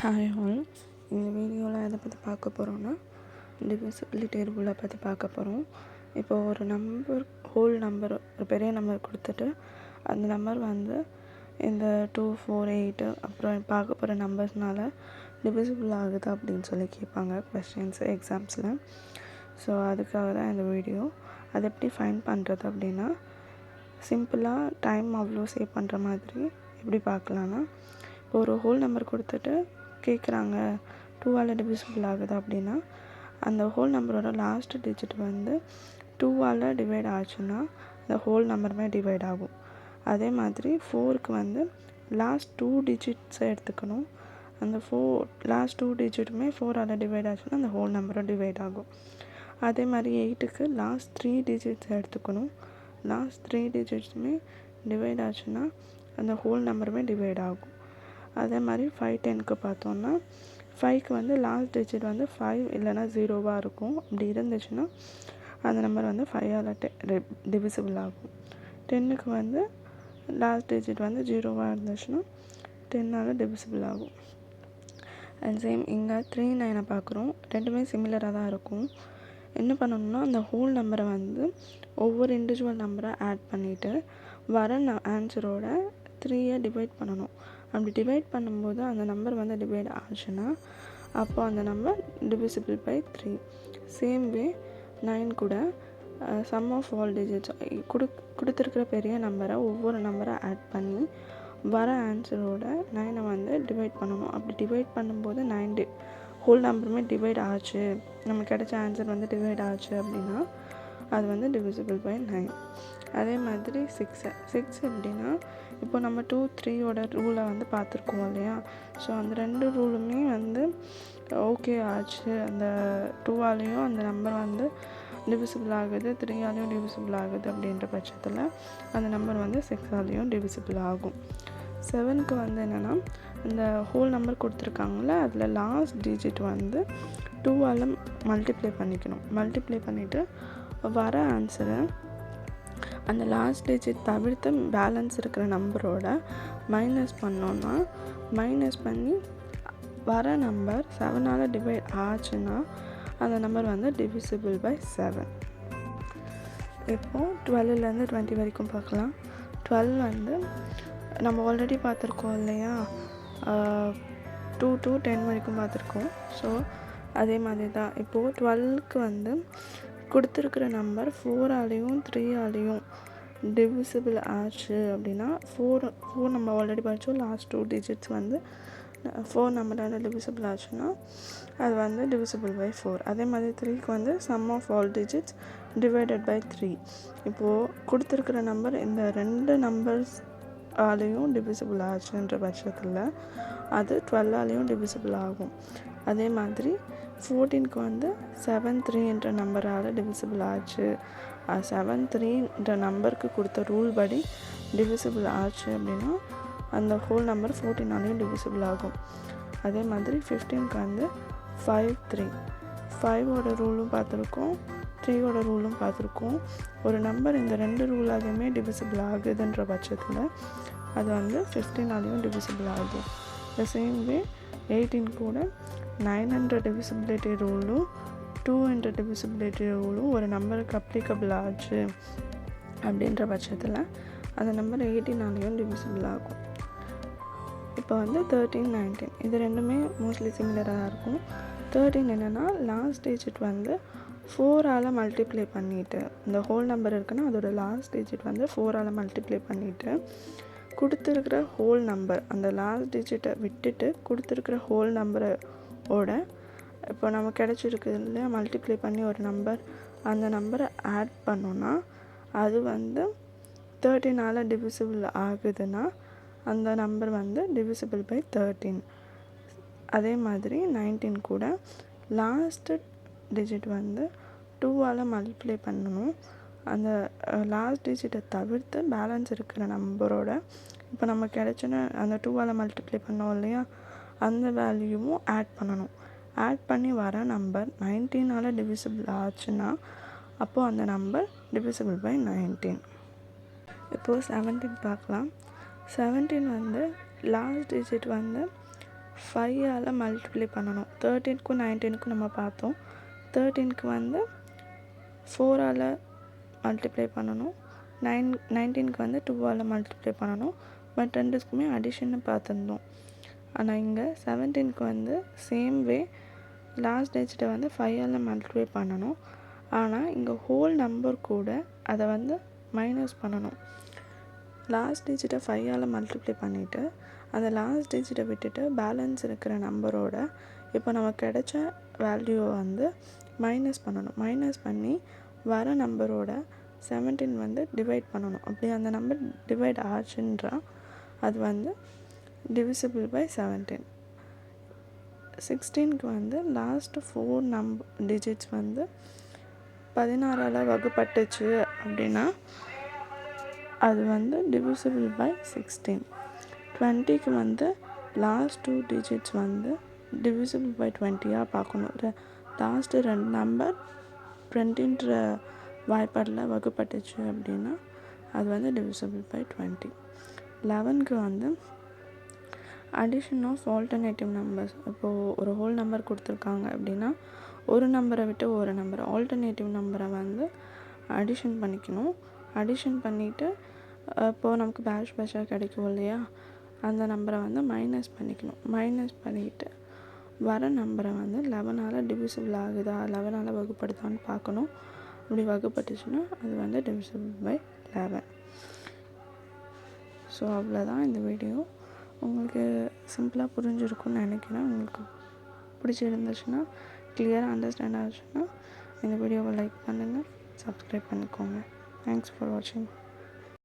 Hi all. இந்த வீடியோவில் எதை பற்றி பார்க்க போகிறோன்னா டிவிசிபிலிட்டி ரூலை பற்றி பார்க்க போகிறோம். இப்போ ஒரு ஹோல் நம்பர் ஒரு பெரிய நம்பர் கொடுத்துட்டு அந்த நம்பர் வந்து இந்த 2, 4, 8 அப்புறம் பார்க்க போகிற நம்பர்ஸ்னால டிவிசிபிள் ஆகுது அப்படின்னு சொல்லி கேட்பாங்க கொஸ்டின்ஸ் எக்ஸாம்ஸில். ஸோ அதுக்காக தான் இந்த வீடியோ. அதை எப்படி ஃபைண்ட் பண்ணுறது அப்படின்னா, சிம்பிளாக டைம் அவ்வளோ சேவ் பண்ணுற மாதிரி எப்படி பார்க்கலான்னா, இப்போ ஒரு ஹோல் நம்பர் கொடுத்துட்டு கேட்குறாங்க 2ஆல் டிவிசிபிள் ஆகுது அப்படின்னா, அந்த ஹோல் நம்பரோட லாஸ்ட் டிஜிட் வந்து 2ஆல் டிவைட் ஆச்சுன்னா அந்த ஹோல் நம்பருமே டிவைட் ஆகும். அதே மாதிரி 4க்கு வந்து லாஸ்ட் 2 டிஜிட்ஸை எடுத்துக்கணும். அந்த லாஸ்ட் 2 டிஜிட்டுமே 4ஆல் டிவைட் ஆச்சுன்னா அந்த ஹோல் நம்பரும் டிவைட் ஆகும். அதே மாதிரி 8க்கு லாஸ்ட் 3 டிஜிட்ஸை எடுத்துக்கணும். லாஸ்ட் 3 டிஜிட்ஸுமே டிவைட் ஆச்சுன்னா அந்த ஹோல் நம்பருமே டிவைட் ஆகும். அதே மாதிரி 5, 10க்கு பார்த்தோன்னா 5க்கு வந்து லாஸ்ட் டிஜிட் வந்து 5 இல்லைனா 0வாக இருக்கும். அப்படி இருந்துச்சுன்னா அந்த நம்பர் வந்து 5ஆல் டிவிசிபிள் ஆகும். 10க்கு வந்து லாஸ்ட் டிஜிட் வந்து 0வாக இருந்துச்சுன்னா 10ஆல் டிவிசிபிள் ஆகும். அண்ட் சேம் இங்கே 3, 9 பார்க்குறோம். ரெண்டுமே சிமிலராக தான் இருக்கும். என்ன பண்ணணும்னா, அந்த ஹோல் நம்பரை வந்து ஒவ்வொரு இண்டிவிஜுவல் நம்பரை ஆட் பண்ணிவிட்டு வர ஆன்சரோட 3ஐ டிவைட் பண்ணணும். அப்படி டிவைட் பண்ணும்போது அந்த நம்பர் வந்து டிவைட் ஆச்சுன்னா அப்போ அந்த number divisible by 3. Same way 9 கூட சம் ஆஃப் ஆல் டிஜிட்ஸ் கொடுத்துருக்கிற பெரிய நம்பரை ஒவ்வொரு நம்பரை ஆட் பண்ணி வர ஆன்சரோட 9ஐ வந்து டிவைட் பண்ணணும். அப்படி டிவைட் பண்ணும்போது 9 ஹோல் நம்பருமே டிவைட் ஆச்சு, நமக்கு கிடைச்ச ஆன்சர் வந்து டிவைட் ஆச்சு அப்படின்னா அது வந்து டிவிசிபிள் பை 9. அதே மாதிரி 6 எப்படின்னா, இப்போ நம்ம 2, 3யோட ரூலை வந்து பார்த்துருக்கோம் இல்லையா. ஸோ அந்த 2 ரூலுமே வந்து ஓகே ஆச்சு. அந்த 2ஆலேயும் அந்த நம்பர் வந்து டிவிசிபிள் ஆகுது, 3ஆலேயும் டிவிசிபிள் ஆகுது அப்படின்ற பட்சத்தில் அந்த நம்பர் வந்து 6ஆலேயும் டிவிசிபிள் ஆகும். 7க்கு வந்து என்னென்னா, இந்த ஹோல் நம்பர் கொடுத்துருக்காங்கள அதில் லாஸ்ட் டிஜிட் வந்து 2ஆல் மல்டிப்ளை பண்ணிக்கணும். மல்டிப்ளை பண்ணிவிட்டு வர ஆன்சரை அந்த லாஸ்ட் டிஜிட் தவிர்த்து பேலன்ஸ் இருக்கிற நம்பரோட மைனஸ் பண்ணோன்னா, மைனஸ் பண்ணி வர நம்பர் 7ஆல் டிவைட் ஆச்சுன்னா அந்த நம்பர் வந்து டிவிசிபிள் பை 7. இப்போது 12லேருந்து 20 வரைக்கும் பார்க்கலாம். 12 வந்து நம்ம ஆல்ரெடி பார்த்துருக்கோம் இல்லையா, 2 to 10 வரைக்கும் பார்த்துருக்கோம். ஸோ அதே மாதிரி தான் இப்போது 12க்கு வந்து கொடுத்துருக்கிற நம்பர் 4ஆலேயும் 3ஆலேயும் டிவிசிபிள் ஆச்சு அப்படின்னா 4 நம்ம ஆல்ரெடி படித்தோம். லாஸ்ட் 2 டிஜிட்ஸ் வந்து 4 நம்பரால் டிவிசிபிள் ஆச்சுன்னா அது வந்து டிவிசிபிள் பை 4. அதே மாதிரி 3க்கு வந்து sum of all digits divided by 3. இப்போது கொடுத்துருக்கிற நம்பர் இந்த 2 நம்பர்ஸ் ஆலேயும் டிவிசிபிள் ஆச்சுன்ற பட்சத்தில் அது 12ஆலேயும் டிவிசிபிள் ஆகும். அதே மாதிரி 14க்கு வந்து 7, 3 என்ற நம்பரால் டிவிசிபிள் ஆச்சு. 7, 3ன்ற நம்பருக்கு கொடுத்த ரூல் படி டிவிசிபிள் ஆச்சு அப்படின்னா அந்த ஹோல் நம்பர் 14ஆலேயும் டிவிசிபிள் ஆகும். அதே மாதிரி 15க்கு வந்து 5, 3 5ஓட ரூலும் பார்த்துருக்கோம், 3ஓட ரூலும் பார்த்துருக்கோம். ஒரு நம்பர் இந்த 2 ரூலாலையுமே டிவிசிபிள் ஆகுதுன்ற பட்சத்தில் அது வந்து 15ஆலேயும் டிவிசிபிள் ஆகும். த சேம் வே 18 கூட 9 டிவிசிபிலிட்டி ரூலும் 2 டிவிசிபிலிட்டி ரூலும் ஒரு நம்பருக்கு அப்ளிகபிள் ஆச்சு அப்படின்ற பட்சத்தில் அந்த நம்பர் 18ஆலேயும் டிவிசிபிள் ஆகும். இப்போ வந்து 13, 19 இது ரெண்டுமே மோஸ்ட்லி சிமிலராக இருக்கும். 13 என்னென்னா, லாஸ்ட் டிஜிட் வந்து 4ஆல் மல்டிப்ளை பண்ணிவிட்டு, இந்த ஹோல் நம்பர் இருக்குன்னா அதோட லாஸ்ட் டிஜிட் வந்து 4ஆல் மல்டிப்ளை பண்ணிவிட்டு கொடுத்துருக்கிற ஹோல் நம்பர் அந்த லாஸ்ட் டிஜிட்டை விட்டுட்டு கொடுத்துருக்கிற ஹோல் நம்பரோட இப்போ நம்ம கிடச்சிருக்குது இல்லையா, மல்டிப்ளை பண்ணி ஒரு நம்பர், அந்த நம்பரை ஆட் பண்ணோன்னா அது வந்து 13ஆல் டிவிசிபிள் ஆகுதுன்னா அந்த நம்பர் வந்து டிவிசிபிள் பை 13. அதே மாதிரி 19 கூட லாஸ்ட்டு டிஜிட் வந்து 2ஆல் மல்டிப்ளை பண்ணணும். அந்த லாஸ்ட் டிஜிட்டை தவிர்த்து பேலன்ஸ் இருக்கிற நம்பரோட இப்போ நம்ம கிடச்சின அந்த 2ஆல் மல்டிப்ளை பண்ணோம் இல்லையா, அந்த வேல்யூவும் ஆட் பண்ணணும். ஆட் பண்ணி வர நம்பர் 19ஆல் டிவிசிபிள் ஆச்சுன்னா அப்போது அந்த நம்பர் டிவிசிபிள் பை 19. இப்போது 17 பார்க்கலாம். 17 வந்து லாஸ்ட் டிஜிட் வந்து 5ஆல் மல்டிப்ளை பண்ணணும். 13க்கும் 19க்கும் நம்ம பார்த்தோம். 13க்கு வந்து 4ஆல் மல்டிப்ளை பண்ணணும். 19க்கு வந்து 2ஆல் மல்டிப்ளை பண்ணணும். பட் ரெண்டுக்குமே அடிஷன்னு பார்த்துருந்தோம். ஆனால் இங்கே 17க்கு வந்து சேம் வே லாஸ்ட் டிஜிட்டை வந்து 5ஆல் மல்டிப்ளை பண்ணணும். ஆனால் இங்கே ஹோல் நம்பர் கூட அதை வந்து மைனஸ் பண்ணணும். லாஸ்ட் டிஜிட்டை 5ஆல் மல்டிப்ளை பண்ணிவிட்டு அந்த லாஸ்ட் டிஜிட்டை விட்டுட்டு பேலன்ஸ் இருக்கிற நம்பரோட இப்போ நமக்கு கிடைச்ச வேல்யூவை வந்து மைனஸ் பண்ணணும். மைனஸ் பண்ணி வர நம்பரோட 17 வந்து டிவைட் பண்ணணும். அப்படி அந்த நம்பர் டிவைட் ஆச்சுன்றா அது வந்து டிவிசிபிள் பை 17. 16க்கு வந்து லாஸ்ட்டு 4 டிஜிட்ஸ் வந்து 16ஆல் வகுப்பட்டுச்சு அப்படின்னா அது வந்து டிவிசிபிள் பை 16. 20க்கு வந்து லாஸ்ட் 2 டிஜிட்ஸ் வந்து டிவிசிபிள் பை 20ஆக பார்க்கணும். லாஸ்ட்டு 2 நம்பர் 20ன்ற வாய்ப்பாடில் வகுப்பட்டுச்சு அப்படின்னா அது வந்து டிவிசிபிள் பை 20. 11க்கு வந்து அடிஷன் ஆஃப் ஆல்டர்னேட்டிவ் நம்பர்ஸ். இப்போது ஒரு ஹோல் நம்பர் கொடுத்துருக்காங்க அப்படின்னா ஒரு நம்பரை விட்டு ஒரு நம்பர் ஆல்டர்னேட்டிவ் நம்பரை வந்து அடிஷன் பண்ணிக்கணும். அடிஷன் பண்ணிவிட்டு இப்போது நமக்கு பேஷாக கிடைக்கும் இல்லையா, அந்த நம்பரை வந்து மைனஸ் பண்ணிக்கணும். மைனஸ் பண்ணிவிட்டு வர நம்பரை வந்து 11ஆல் டிவிசிபிள் ஆகுதா 11ஆல் வகுப்படுதான்னு பார்க்கணும். அப்படி வகுப்பட்டுச்சுன்னா அது வந்து டிவிசிபிள் பை 11. ஸோ அவ்வளோதான் இந்த வீடியோ. உங்களுக்கு சிம்பிளாக புரிஞ்சிருக்கும்னு நினைக்கிறேன். உங்களுக்கு பிடிச்சிருந்துச்சுன்னா கிளியராக அண்டர்ஸ்டாண்ட் ஆச்சுன்னா இந்த வீடியோவை லைக் பண்ணுங்கள், சப்ஸ்கிரைப் பண்ணிக்கோங்க. தேங்க்ஸ் ஃபார் வாட்சிங்.